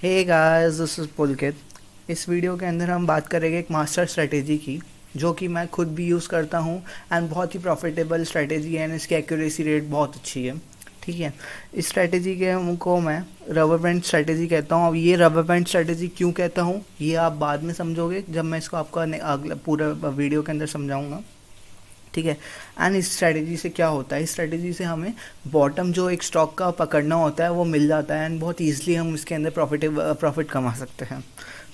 Hey guys, this is पुलकित। इस video के अंदर हम बात करेंगे एक मास्टर स्ट्रेटेजी की, जो कि मैं खुद भी यूज़ करता हूँ एंड बहुत ही प्रॉफिटेबल स्ट्रेटेजी है एंड इसकी एक्यूरेसी रेट बहुत अच्छी है। ठीक है, इस स्ट्रेटेजी के को मैं रबर बैंड स्ट्रेटेजी कहता हूँ। अब ये रबर बैंड स्ट्रेटेजी क्यों कहता हूँ ये आप बाद में समझोगे, जब मैं इसको आपका अगला पूरा वीडियो के अंदर समझाऊंगा। ठीक है, एंड इस स्ट्रेटेजी से क्या होता है, इस स्ट्रेटेजी से हमें बॉटम जो एक स्टॉक का पकड़ना होता है वो मिल जाता है एंड बहुत ईजिली हम इसके अंदर प्रॉफिट कमा सकते हैं।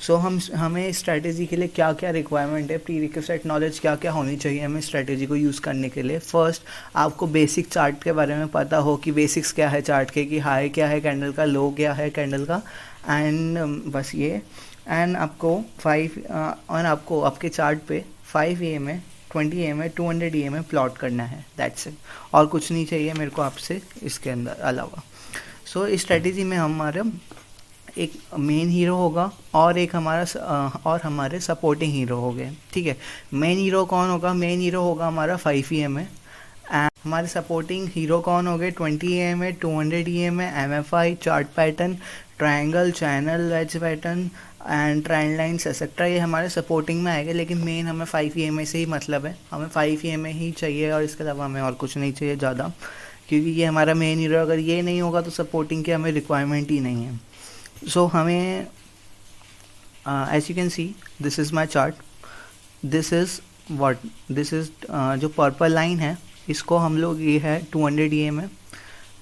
सो हमें इस स्ट्रेटेजी के लिए क्या क्या रिक्वायरमेंट है, प्री रिक्विजिट नॉलेज क्या क्या होनी चाहिए हमें स्ट्रेटेजी को यूज़ करने के लिए। फर्स्ट, आपको बेसिक चार्ट के बारे में पता हो कि बेसिक्स क्या है चार्ट के, कि हाई क्या है कैंडल का, लो क्या है कैंडल का, एंड बस ये। एंड आपको और आपको आपके चार्ट पे 5 AM है, 20 AM है, 200 AM है प्लॉट करना है, दैट्स इट। और कुछ नहीं चाहिए मेरे को आपसे इसके अंदर अलावा। सो इस स्ट्रेटेजी में हमारा एक मेन हीरो होगा और एक और हमारे सपोर्टिंग हीरो हो गए। ठीक है, मेन हीरो कौन होगा? मेन हीरो होगा हमारा 5 AM है। एंड हमारे सपोर्टिंग हीरो कौन हो गए? 20 AM है, 200 AM है, MFI, chart pattern, triangle, channel, wedge pattern and trend lines etcetera, ये हमारे सपोर्टिंग में आएगा। लेकिन मेन हमें 5 AM से ही मतलब है, हमें 5 AM ही चाहिए और इसके अलावा हमें और कुछ नहीं चाहिए ज़्यादा, क्योंकि ये हमारा मेन हीरो। अगर ये नहीं होगा तो सपोर्टिंग की हमें रिक्वायरमेंट ही नहीं है। सो हमें as you can see, this is my chart, this is what, this is जो पर्पल लाइन है इसको हम लोग, ये है 200 AM है,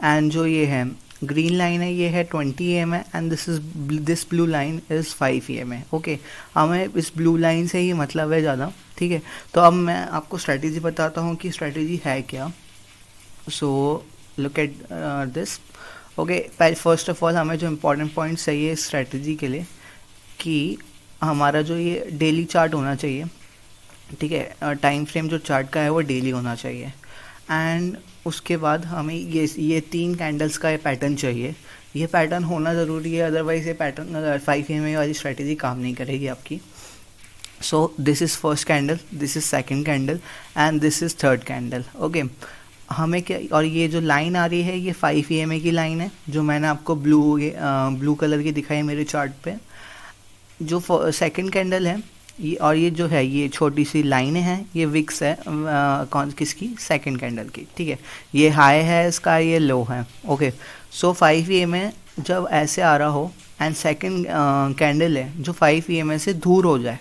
एंड जो ये है ग्रीन लाइन है ये है 20 AM है, and this blue line is 5 AM है। ओके, हमें इस ब्लू लाइन से ही मतलब है ज़्यादा। ठीक है, तो अब मैं आपको स्ट्रेटेजी बताता हूँ कि स्ट्रेटेजी है क्या। So look at this. Okay, first of all हमें जो इम्पोर्टेंट पॉइंट्स चाहिए इस स्ट्रेटेजी के लिए, कि हमारा जो ये डेली चार्ट होना चाहिए। ठीक है, टाइम फ्रेम जो चार्ट का है वो डेली होना चाहिए। एंड उसके बाद हमें ये 3 कैंडल्स का ये पैटर्न चाहिए। ये पैटर्न होना ज़रूरी है, अदरवाइज ये पैटर्न 5 AM वाली स्ट्रेटेजी काम नहीं करेगी आपकी। सो this is first candle, this is second candle and this is third candle. Okay, हमें क्या, और ये जो लाइन आ रही है ये 5 AM की लाइन है, जो मैंने आपको ब्लू कलर की दिखाई मेरे चार्ट पे। जो सेकंड कैंडल है ये, और ये जो है ये छोटी सी लाइनें हैं, ये विक्स है कौन किसकी? सेकंड कैंडल की। ठीक है, ये हाई है इसका, ये लो है। ओके, सो 5 AM में जब ऐसे आ रहा हो एंड सेकंड कैंडल है जो 5 AM से दूर हो जाए,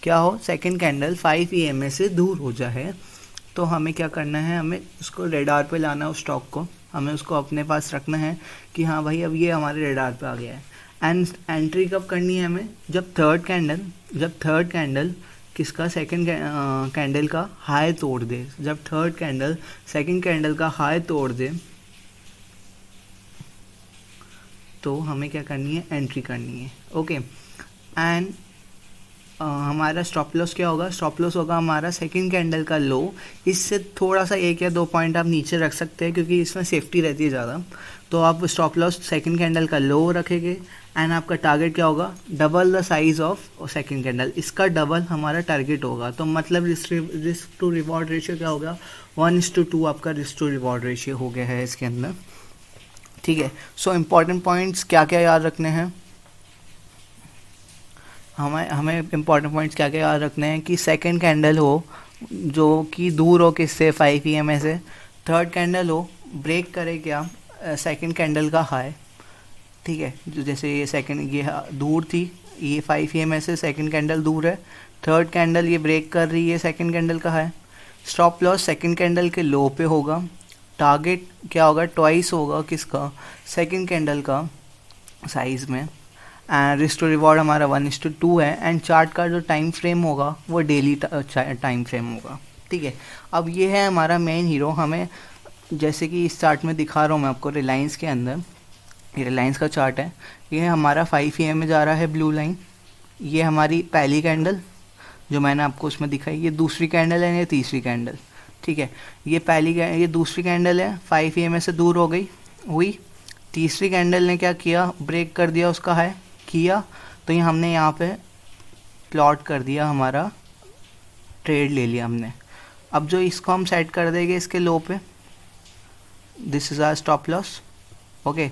क्या हो? सेकंड कैंडल 5 AM से दूर हो जाए, तो हमें क्या करना है? हमें उसको रेडार पे लाना है, उस स्टॉक को हमें उसको अपने पास रखना है कि हाँ भाई अब ये हमारे रेडार पे आ गया है। एंड एंट्री कब करनी है हमें? जब थर्ड कैंडल किसका? सेकंड कैंडल का हाई तोड़ दे। जब थर्ड कैंडल सेकंड कैंडल का हाई तोड़ दे तो हमें क्या करनी है? एंट्री करनी है। ओके, एंड हमारा स्टॉप लॉस क्या होगा? स्टॉप लॉस होगा हमारा सेकंड कैंडल का लो। इससे थोड़ा सा 1 या 2 पॉइंट आप नीचे रख सकते हैं, क्योंकि इसमें सेफ्टी रहती है ज़्यादा। तो आप स्टॉप लॉस सेकंड कैंडल का लो रखेंगे एंड आपका टारगेट क्या होगा? Double the size of second candle, इसका डबल हमारा टारगेट होगा। तो मतलब रिस्क टू रिवॉर्ड रेशियो क्या होगा? 1:2 आपका रिस्क टू रिवॉर्ड रेशियो हो गया है इसके अंदर। ठीक है, सो इम्पॉर्टेंट पॉइंट्स क्या क्या याद रखने हैं हमें इम्पॉर्टेंट पॉइंट्स क्या क्या याद रखने हैं, कि सेकंड कैंडल हो जो कि दूर हो किससे? 5 AM से। थर्ड कैंडल हो ब्रेक करे क्या? सेकंड कैंडल का हाई। ठीक है, जो जैसे ये सेकंड ये दूर थी, ये 5 AM से सेकंड कैंडल दूर है, थर्ड कैंडल ये ब्रेक कर रही है सेकंड कैंडल का high. Stop loss second candle के लो पे होगा। टारगेट क्या होगा? ट्वाइस होगा किसका? सेकंड कैंडल का साइज में। एंड रिस्क टू रिवॉर्ड हमारा 1:2 है। एंड चार्ट का जो टाइम फ्रेम होगा वो डेली टाइम फ्रेम होगा। ठीक है, अब ये है हमारा मेन हीरो। हमें जैसे कि इस चार्ट में दिखा रहा हूँ मैं आपको, रिलायंस के अंदर, ये रिलायंस का चार्ट है। ये हमारा 5 AM में जा रहा है ब्लू लाइन, ये हमारी पहली कैंडल जो मैंने आपको उसमें दिखाई, ये दूसरी कैंडल है, ये तीसरी कैंडल। ठीक है, ये दूसरी कैंडल है, 5 AM से दूर हो गई हुई। तीसरी कैंडल ने क्या किया? ब्रेक कर दिया उसका हाई किया, तो ये हमने यहाँ पे प्लॉट कर दिया, हमारा ट्रेड ले लिया हमने। अब जो इसको हम सेट कर देंगे इसके लो पे, this is our stop loss. Okay,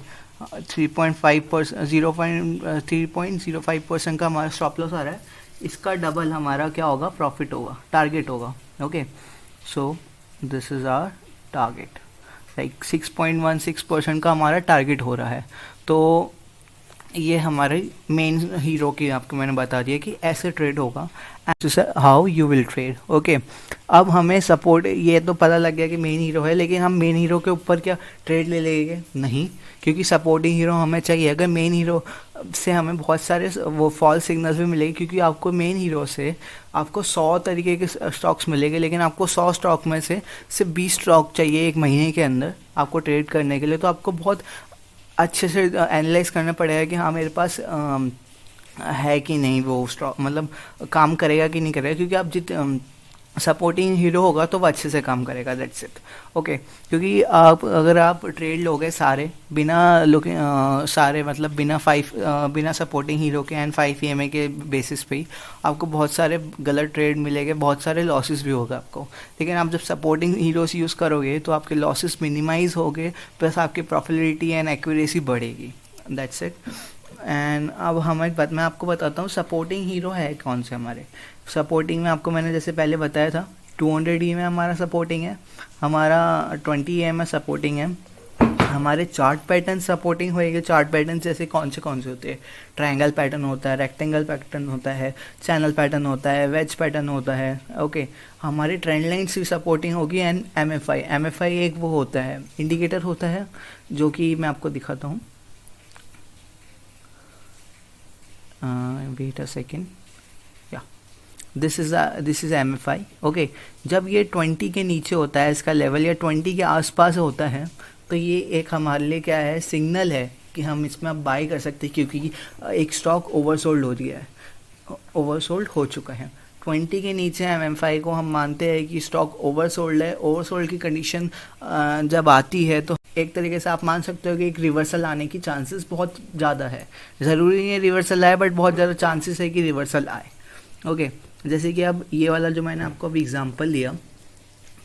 3.5%, 3.05% का हमारा स्टॉप लॉस आ रहा है, इसका डबल हमारा क्या होगा, प्रॉफिट होगा, टारगेट होगा। Okay, so this is our target, like 6.16% का हमारा टारगेट हो रहा है। तो ये हमारे मेन हीरो की आपको मैंने बता दिया कि ऐसे ट्रेड होगा, how you will trade. Okay, अब हमें सपोर्ट, ये तो पता लग गया कि मेन हीरो है, लेकिन हम मेन हीरो के ऊपर क्या ट्रेड ले लेंगे? नहीं, क्योंकि सपोर्टिंग हीरो हमें चाहिए। अगर मेन हीरो से हमें बहुत सारे वो फॉल्स सिग्नल्स भी मिलेंगे, क्योंकि आपको मेन हीरो से आपको 100 तरीके के स्टॉक्स मिलेंगे, लेकिन आपको 100 स्टॉक में से सिर्फ 20 स्टॉक चाहिए एक महीने के अंदर आपको ट्रेड करने के लिए। तो आपको बहुत अच्छे से एनालाइज करना पड़ेगा कि हाँ मेरे पास है कि नहीं वो स्टॉक, मतलब काम करेगा कि नहीं करेगा, क्योंकि आप सपोर्टिंग हीरो होगा तो वो अच्छे से काम करेगा, दैट्स इट। ओके, क्योंकि अगर आप ट्रेड लोगे सारे बिना सारे मतलब बिना सपोर्टिंग हीरो के एंड 5 EMA के बेसिस पे ही आपको बहुत सारे गलत ट्रेड मिलेंगे, बहुत सारे लॉसेस भी होगा आपको। लेकिन आप जब सपोर्टिंग हीरोज यूज़ करोगे तो आपके लॉसेस मिनिमाइज होंगे, प्लस आपकी प्रॉफिटेबिलिटी एंड एक्यूरेसी बढ़ेगी, दैट्स इट। एंड अब मैं आपको बताता हूँ सपोर्टिंग हीरो है कौन से हमारे। सपोर्टिंग में आपको मैंने जैसे पहले बताया था 200 EMA हमारा सपोर्टिंग है, हमारा 20 EMA सपोर्टिंग है, हमारे चार्ट पैटर्न सपोर्टिंग होएंगे। चार्ट पैटर्न जैसे कौन से होते हैं? ट्रायंगल पैटर्न होता है, रेक्टेंगल पैटर्न होता है, चैनल पैटर्न होता है, वेज पैटर्न होता है। ओके, हमारी ट्रेंड लाइन्स भी सपोर्टिंग होगी। एंड MFI एक वो होता है, इंडिकेटर होता है, जो कि मैं आपको दिखाता हूँ, वेट अ सेकेंड, या दिस इज़ MFI। ओके, जब ये 20 के नीचे होता है इसका लेवल, या 20 के आसपास होता है, तो ये एक हमारे लिए क्या है, सिग्नल है कि हम इसमें अब बाई कर सकते हैं, क्योंकि एक स्टॉक ओवरसोल्ड हो रही है, ओवरसोल्ड हो चुका है। 20 के नीचे MFI को हम मानते हैं कि स्टॉक ओवरसोल्ड है। ओवरसोल्ड की कंडीशन जब आती है तो एक तरीके से आप मान सकते हो कि एक रिवर्सल आने की चांसेस बहुत ज़्यादा है। ज़रूरी नहीं है रिवर्सल आए, बट बहुत ज़्यादा चांसेस है कि रिवर्सल आए। ओके, जैसे कि अब ये वाला जो मैंने आपको अभी एग्जांपल लिया,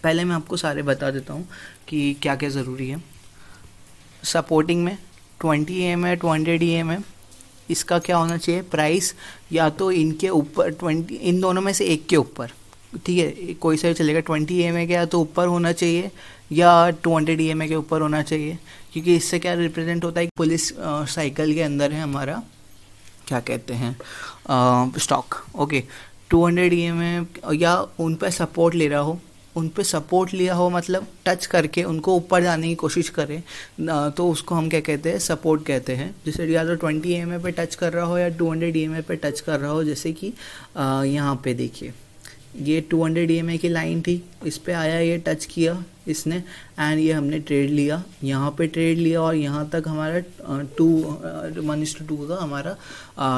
पहले मैं आपको सारे बता देता हूँ कि क्या क्या ज़रूरी है। सपोर्टिंग में 20 EMA 200 EMA, इसका क्या होना चाहिए, प्राइस या तो इनके ऊपर 20, इन दोनों में से एक के ऊपर, ठीक है, कोई सा भी चलेगा। 20 EMA के या तो ऊपर होना चाहिए या 200 EMA के ऊपर होना चाहिए, क्योंकि इससे क्या रिप्रेजेंट होता है, पुलिस साइकिल के अंदर है हमारा, क्या कहते हैं, स्टॉक। ओके, 200 EMA या उन पर सपोर्ट ले रहा हो, उन पे सपोर्ट लिया हो मतलब टच करके उनको ऊपर जाने की कोशिश करें, तो उसको हम क्या कहते हैं, सपोर्ट कहते हैं। जैसे या तो 20 EMA पे टच कर रहा हो या 200 EMA पे टच कर रहा हो। जैसे कि यहाँ पे देखिए, ये 200 EMA की लाइन थी, इस पे आया, ये टच किया इसने, एंड ये हमने ट्रेड लिया, यहाँ पे ट्रेड लिया, और यहाँ तक हमारा 1:2 का हमारा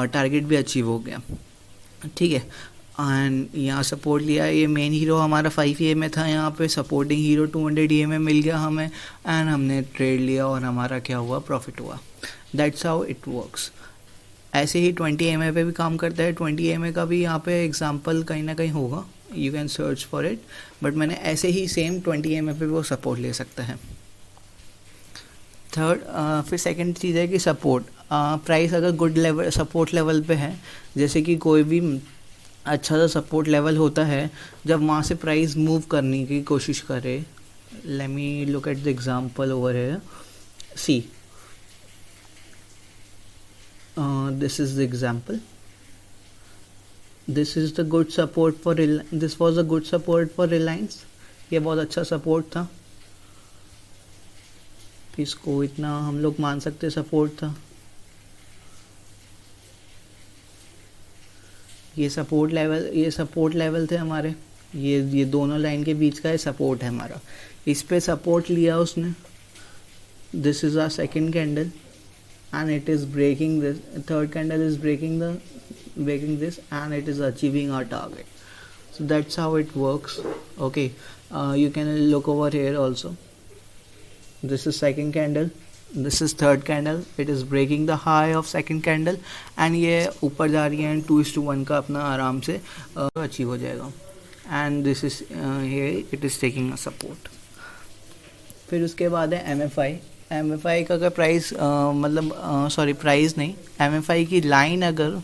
टारगेट भी अचीव हो गया, ठीक है। एंड यहाँ सपोर्ट लिया, ये मेन हीरो हमारा 5 EMA था, यहाँ पे सपोर्टिंग हीरो 200 EMA मिल गया हमें, एंड हमने ट्रेड लिया और हमारा क्या हुआ, प्रॉफिट हुआ। That's how it works. ऐसे ही 20 EMA पे भी काम करता है। 20 EMA का भी यहाँ पे एग्जांपल कहीं ना कहीं होगा, you can search for it, but मैंने ऐसे ही सेम 20 EMA पे भी वो सपोर्ट ले सकता है। थर्ड, फिर सेकंड चीज़ है कि सपोर्ट, प्राइस अगर गुड लेवल सपोर्ट लेवल पे है, जैसे कि कोई भी अच्छा सा सपोर्ट लेवल होता है, जब वहाँ से प्राइस मूव करने की कोशिश करे, let me look at the example over here, see this is the example, this is the good support for this was a good support for Reliance, ये बहुत अच्छा सपोर्ट था, इसको इतना हम लोग मान सकते सपोर्ट था। ये सपोर्ट लेवल थे हमारे, ये दोनों लाइन के बीच का है सपोर्ट है हमारा, इस पे सपोर्ट लिया उसने। This is our second candle and it is breaking this, third candle is breaking this, and it is achieving our target. So that's how it works. Okay, you can look over here also. This is second candle, this is third candle, it is breaking the high of second candle, and ये ऊपर जा रही है, and 2:1 का अपना आराम से achieve हो जाएगा, and this is here it is taking a support। फिर उसके बाद है MFI। MFI का अगर प्राइस मतलब सॉरी प्राइस नहीं, MFI की लाइन अगर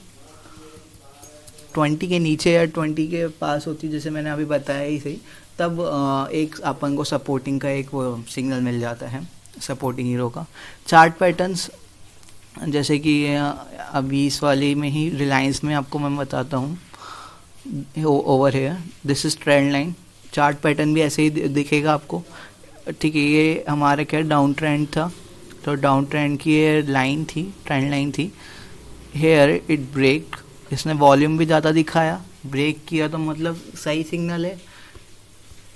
20 के नीचे या 20 के पास होती, जैसे मैंने अभी बताया ही सही, तब एक अपन को सपोर्टिंग का एक वो सिग्नल मिल जाता है, सपोर्टिंग हीरो का। चार्ट पैटर्न्स जैसे कि अभी इस वाली में ही रिलायंस में आपको मैं बताता हूँ, over here this is trend line. Chart pattern भी ऐसे ही दिखेगा आपको, ठीक है। ये हमारा क्या डाउन ट्रेंड था, तो डाउन ट्रेंड की ये लाइन थी, ट्रेंड लाइन थी। हेयर इट ब्रेक, इसने वॉल्यूम भी ज़्यादा दिखाया, ब्रेक किया तो मतलब सही सिग्नल है।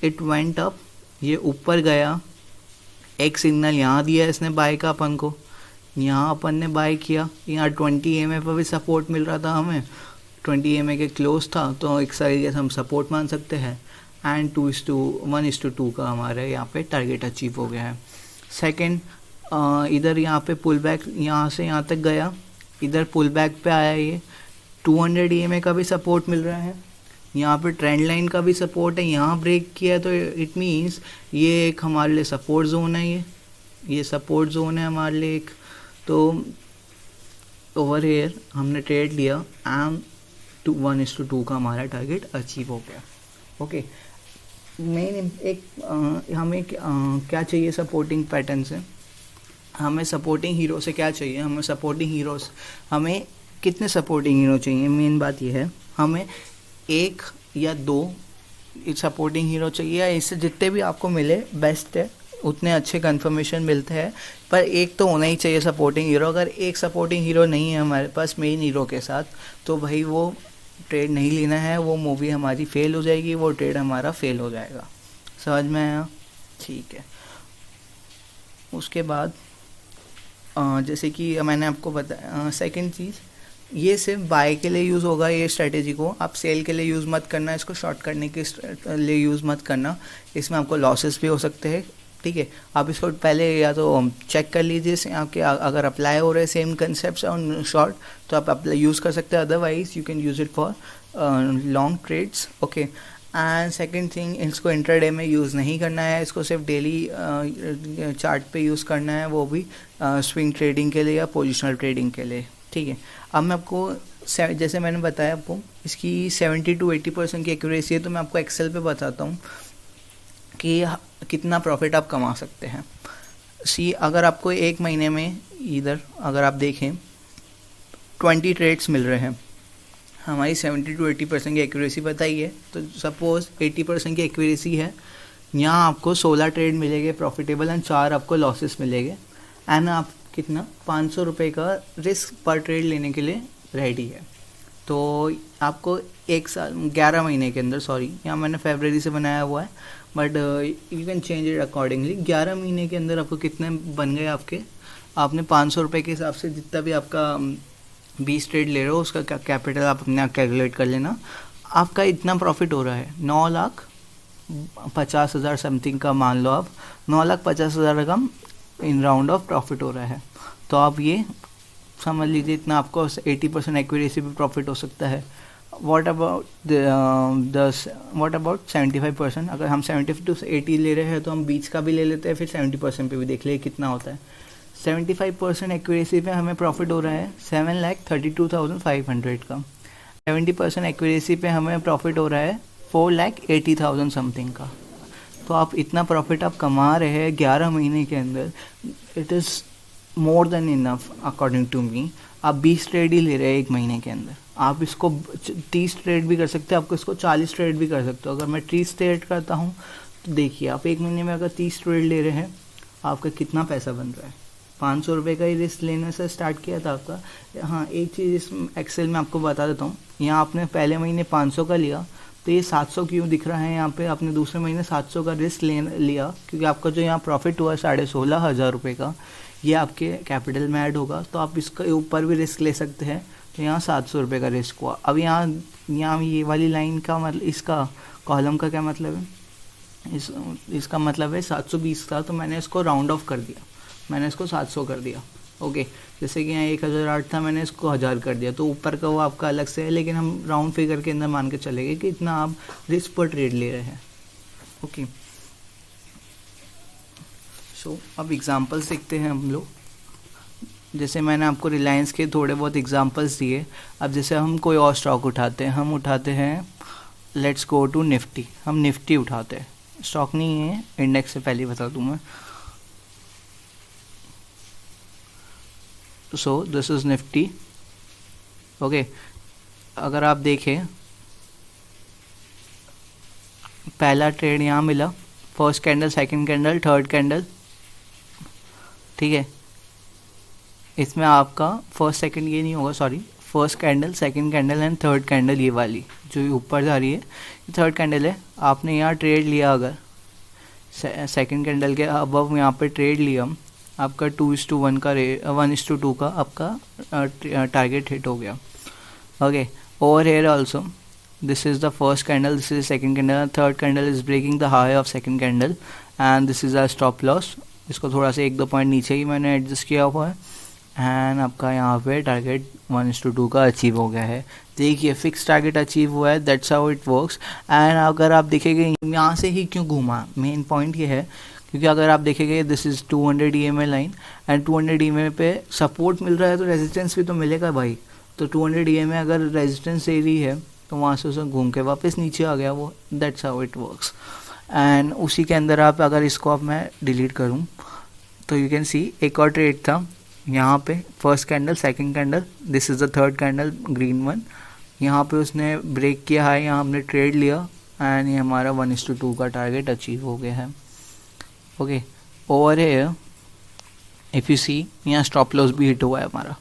इट वेंट अप, ये ऊपर गया, एक सिग्नल यहाँ दिया इसने बाय का अपन को, यहाँ अपन ने बाय किया। यहाँ 20 EMA पर भी सपोर्ट मिल रहा था हमें, 20 EMA के क्लोज था, तो एक तरीके से हम सपोर्ट मान सकते हैं। एंड 1:2 का हमारे यहाँ पे टारगेट अचीव हो गया है। सेकंड, इधर यहाँ पे पुल बैक, यहाँ से यहाँ तक गया, इधर पुल बैक पे आया, ये 200 EMA का भी सपोर्ट मिल रहा है, यहाँ पे ट्रेंड लाइन का भी सपोर्ट है, यहाँ ब्रेक किया है, तो इट मीन्स ये एक हमारे लिए सपोर्ट जोन है, ये सपोर्ट जोन है हमारे लिए एक। तो ओवर हेयर हमने ट्रेड लिया एंड 1:2 का हमारा टारगेट अचीव हो गया। ओके, मेन एक हमें क्या चाहिए सपोर्टिंग पैटर्न से, हमें सपोर्टिंग हीरो से क्या चाहिए, हमें सपोर्टिंग हीरोज, हमें कितने सपोर्टिंग हीरो चाहिए, मेन बात ये है। हमें 1 या 2 सपोर्टिंग हीरो चाहिए, या इससे जितने भी आपको मिले बेस्ट है, उतने अच्छे कंफर्मेशन मिलते हैं, पर एक तो होना ही चाहिए सपोर्टिंग हीरो। अगर एक सपोर्टिंग हीरो नहीं है हमारे पास मेन हीरो के साथ, तो भाई वो ट्रेड नहीं लेना है, वो मूवी हमारी फेल हो जाएगी, वो ट्रेड हमारा फेल हो जाएगा। समझ में आया? ठीक है। उसके बाद जैसे कि मैंने आपको बताया, सेकंड चीज़, ये सिर्फ बाय के लिए यूज़ होगा, ये स्ट्रेटेजी को आप सेल के लिए यूज़ मत करना, इसको शॉर्ट करने के लिए यूज़ मत करना, इसमें आपको लॉसेस भी हो सकते हैं, ठीक है। आप इसको पहले या तो चेक कर लीजिए आपके, अगर अप्लाई हो रहे सेम कंसेप्ट ऑन शॉर्ट तो आप अप्लाई यूज़ कर सकते हैं, otherwise you can use it for long trades. Okay, and second thing, इसको इंट्राडे में यूज़ नहीं करना है, इसको सिर्फ डेली चार्ट पे यूज़ करना है, वो भी स्विंग ट्रेडिंग के लिए या पोजिशनल ट्रेडिंग के लिए, ठीक है। अब मैं आपको जैसे मैंने बताया आपको इसकी 70 to 80% की एक्यूरेसी है, तो मैं आपको एक्सेल पे बताता हूँ कि कितना प्रॉफिट आप कमा सकते हैं। अगर आपको एक महीने में इधर अगर आप देखें 20 ट्रेड्स मिल रहे हैं, हमारी 70 to 80% की एक्यूरेसी बताइए, तो सपोज़ 80% की एक्यूरेसी है, यहाँ आपको 16 ट्रेड मिलेंगे प्रॉफिटेबल एंड 4 आपको लॉसेस मिलेंगे, एंड आप कितना 500 रुपये का रिस्क पर ट्रेड लेने के लिए रेडी है। तो आपको 1 साल 11 महीने के अंदर, सॉरी यहाँ मैंने फरवरी से बनाया हुआ है, but you can change it accordingly. 11 महीने के अंदर आपको कितने बन गए आपने 500 रुपये के हिसाब से जितना भी आपका 20 ट्रेड ले रहे हो उसका कैपिटल आप अपने आप कैलकुलेट कर लेना। आपका इतना प्रॉफिट हो रहा है 9,50,000 समथिंग का, मान लो आप 9,50,000 का इन राउंड ऑफ प्रॉफिट हो रहा है, तो आप ये समझ लीजिए इतना आपको 80% एक्यूरेसी पे प्रॉफिट हो सकता है। What about 75%? अगर हम 70 to 80 ले रहे हैं तो हम 20 का भी ले लेते हैं, फिर 70% पे भी देख लिए कितना होता है। 75% एक्यूरेसी पे हमें प्रॉफिट हो रहा है 7,32,500 का। 70% एक्यूरेसी पे हमें प्रॉफिट हो रहा है 4,80,000 समथिंग का। तो आप इतना प्रॉफिट आप कमा रहे हैं 11 महीने के अंदर, it is more than enough according to me. आप 20 ट्रेड ही ले रहे हैं एक महीने के अंदर, आप इसको 30 ट्रेड भी कर सकते हैं, आपको इसको 40 ट्रेड भी कर सकते हो। अगर मैं 30 ट्रेड करता हूँ तो देखिए आप एक महीने में अगर 30 ट्रेड ले रहे हैं, आपका कितना पैसा बन रहा है। 500 रुपये का ही रिस्क लेने से स्टार्ट किया था आपका। हाँ, एक चीज़ इस एक्सेल में आपको बता देता हूँ, यहाँ आपने पहले महीने 500 का लिया, तो ये 700 क्यों दिख रहा है यहाँ पे? आपने दूसरे महीने 700 का रिस्क लिया, क्योंकि आपका जो यहाँ प्रॉफिट हुआ 16,500 रुपये का, ये आपके कैपिटल में ऐड होगा, तो आप इसके ऊपर भी रिस्क ले सकते हैं। तो यहाँ 700 रुपये का रिस्क हुआ। अब यहाँ ये वाली लाइन का मतलब, इसका कॉलम का क्या मतलब है? इसका मतलब है 720 था, तो मैंने इसको राउंड ऑफ कर दिया, मैंने इसको 700 कर दिया। ओके, जैसे कि यहाँ 1008 था, मैंने इसको 1000 कर दिया, तो ऊपर का वो आपका अलग से है, लेकिन हम राउंड फिगर के अंदर मान के चलेंगे कि इतना आप रिस्क पर ट्रेड ले रहे हैं। ओके, सो अब एग्जांपल्स देखते हैं हम लोग। जैसे मैंने आपको रिलायंस के थोड़े बहुत एग्जांपल्स दिए। अब जैसे हम कोई और स्टॉक उठाते हैं, हम उठाते हैं लेट्स गो टू निफ्टी। हम निफ्टी उठाते हैं, स्टॉक नहीं है, इंडेक्स से पहले बता दूँ मैं। सो दिस इज़ निफ्टी। ओके, अगर आप देखें पहला ट्रेड यहाँ मिला, first candle, second candle, third candle, ठीक है। इसमें आपका फर्स्ट सेकंड ये नहीं होगा, sorry, first candle, second candle and third candle, ये वाली जो ऊपर जा रही है ये थर्ड कैंडल है। आपने यहाँ ट्रेड लिया, अगर सेकंड कैंडल के अबव यहाँ पे ट्रेड लिया, आपका 2:1 का 1:2 का आपका टारगेट हिट हो गया। Okay, over here also this is the first candle, this is second candle, third candle is breaking the high of second candle and this is a stop loss। इसको थोड़ा सा 1-2 पॉइंट नीचे ही मैंने adjust किया हुआ है एंड आपका यहाँ पे टारगेट 1:2 का अचीव हो गया है। देखिए फिक्स टारगेट अचीव हुआ है, that's how it works. And अगर आप देखेंगे यहाँ से ही क्यों घूमा, मेन पॉइंट ये है क्योंकि अगर आप देखेंगे this is 200 EMA line and 200 EMA पे सपोर्ट मिल रहा है तो रेजिस्टेंस भी तो मिलेगा भाई। तो 200 EMA अगर रेजिस्टेंस दे रही है तो वहाँ से उसे घूम के वापस नीचे आ गया वो, that's how it works. And उसी के अंदर आप अगर इसको अब मैं डिलीट करूँ तो यू कैन सी एक और ट्रेड था यहाँ पे, first candle, second candle, this is the third candle, green one. यहाँ पे उसने ब्रेक किया है, यहाँ हमने ट्रेड लिया एंड ये हमारा 1:2 का टारगेट अचीव हो गया है। Okay, over here if you see यहाँ स्टॉप लॉस भी हिट हुआ है हमारा।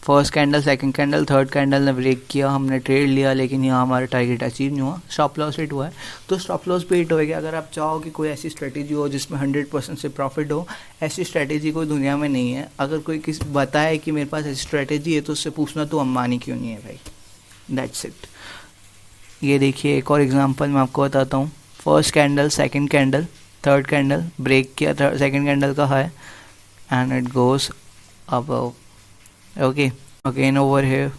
First candle, second candle, third candle ने ब्रेक किया, हमने ट्रेड लिया लेकिन यहाँ हमारा टारगेट अचीव नहीं हुआ, स्टॉप लॉस हिट हुआ है। तो स्टॉप लॉस भी हिट होएगा। अगर आप चाहो कि कोई ऐसी स्ट्रेटेजी हो जिसमें 100% से प्रॉफिट हो, ऐसी स्ट्रेटेजी कोई दुनिया में नहीं है। अगर कोई किसी बताए कि मेरे पास ऐसी स्ट्रेटेजी है तो उससे पूछना तो अंबानी क्यों नहीं है भाई, दैट्स इट। ये देखिए एक और एग्जाम्पल मैं आपको बताता हूँ। First candle, second candle, third candle, break किया सेकेंड कैंडल का high and it goes above. Okay, again over here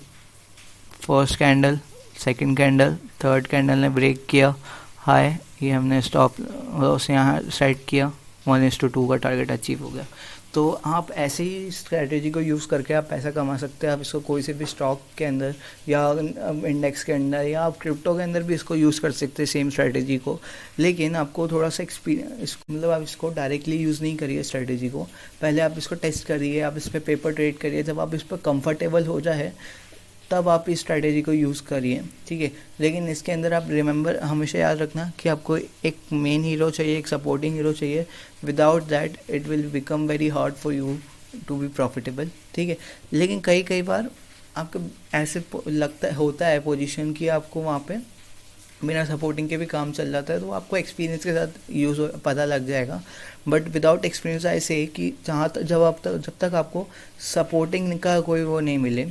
first candle, second candle, third candle ने ब्रेक किया हाई, ये हमने स्टॉप लॉस यहाँ सेट किया, 1:2 का टारगेट अचीव हो गया। तो आप ऐसे ही स्ट्रैटेजी को यूज़ करके आप पैसा कमा सकते हैं। आप इसको कोई से भी स्टॉक के अंदर या इंडेक्स के अंदर या आप क्रिप्टो के अंदर भी इसको यूज़ कर सकते हैं सेम स्ट्रैटेजी को। लेकिन आपको थोड़ा सा एक्सपीरियंस, मतलब आप इसको डायरेक्टली यूज़ नहीं करिए स्ट्रैटेजी को, पहले आप इसको टेस्ट करिए, आप इस पर पेपर ट्रेड करिए। जब आप इस पर कंफर्टेबल हो जाए तब आप इस स्ट्रैटेजी को यूज़ करिए, ठीक है। लेकिन इसके अंदर आप रिमेंबर हमेशा याद रखना कि आपको एक मेन हीरो चाहिए, एक सपोर्टिंग हीरो चाहिए। Without that it will become very hard for you to be profitable, ठीक है। लेकिन कई बार आपको ऐसे लगता होता है पोजीशन कि आपको वहाँ पे बिना सपोर्टिंग के भी काम चल जाता है, तो आपको एक्सपीरियंस के साथ यूज़ पता लग जाएगा। बट विदाउट एक्सपीरियंस ऐसे कि जब तक आपको सपोर्टिंग का कोई वो नहीं मिले,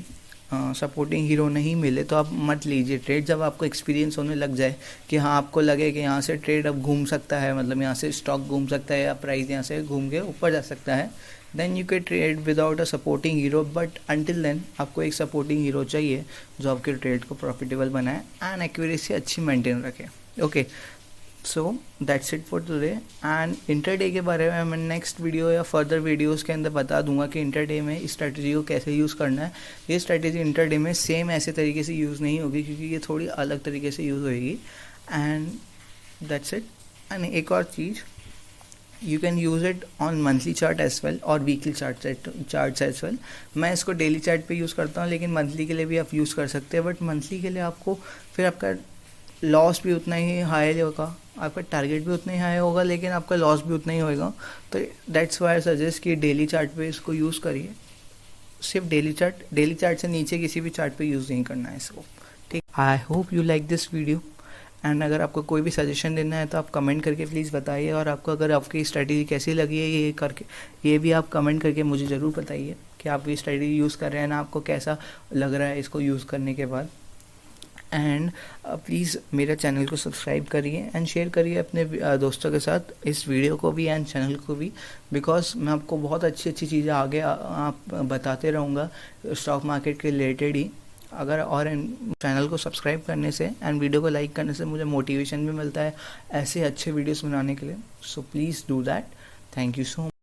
सपोर्टिंग हीरो नहीं मिले तो आप मत लीजिए ट्रेड। जब आपको एक्सपीरियंस होने लग जाए कि हाँ आपको लगे कि यहाँ से ट्रेड अब घूम सकता है, मतलब यहाँ से स्टॉक घूम सकता है या प्राइस यहाँ से घूम के ऊपर जा सकता है, then you can trade without a supporting hero. But until then आपको एक सपोर्टिंग हीरो चाहिए जो आपके ट्रेड को प्रॉफिटेबल बनाए एंड एक्यूरेसी अच्छी मेंटेन रखे। Okay, so that's it for today. And intraday के बारे में मैं नेक्स्ट वीडियो या फर्दर वीडियोस के अंदर बता दूंगा कि इंटरडे में इस स्ट्रैटेजी को कैसे यूज़ करना है। ये स्ट्रैटेजी इंटरडे में सेम ऐसे तरीके से यूज़ नहीं होगी क्योंकि ये थोड़ी अलग तरीके से यूज़ होगी। And that's it. एंड एक और चीज़, you can use it on monthly chart as well और वीकली चार्ट्स एज वेल। मैं इसको डेली चार्ट पे यूज़ करता हूँ लेकिन मंथली के लिए भी आप यूज़ कर सकते हैं। बट मंथली के लिए आपको फिर आपका लॉस भी उतना ही हाई होगा, आपका टारगेट भी उतना ही हाई होगा लेकिन आपका लॉस भी उतना ही होगा। तो दैट्स वाई आई सजेस्ट कि डेली चार्ट पे इसको यूज़ करिए। सिर्फ डेली चार्ट से नीचे किसी भी चार्ट पे यूज़ नहीं करना है इसको, ठीक। I hope you like this video. And अगर आपको कोई भी सजेशन देना है तो आप कमेंट करके प्लीज़ बताइए। और आपको अगर आपकी स्ट्रैटेजी कैसी लगी है ये भी आप कमेंट करके मुझे ज़रूर बताइए कि आप ये स्ट्रैटेजी यूज़ कर रहे हैं ना, आपको कैसा लग रहा है इसको यूज़ करने के बाद। एंड प्लीज़ मेरे चैनल को सब्सक्राइब करिए एंड शेयर करिए अपने दोस्तों के साथ इस वीडियो को भी एंड चैनल को भी, बिकॉज मैं आपको बहुत अच्छी चीज़ें आगे आप बताते रहूँगा स्टॉक मार्केट के रिलेटेड ही। अगर और चैनल को सब्सक्राइब करने से एंड वीडियो को लाइक करने से मुझे मोटिवेशन भी मिलता है ऐसे अच्छे वीडियोस बनाने के लिए। So please do that. Thank you so much.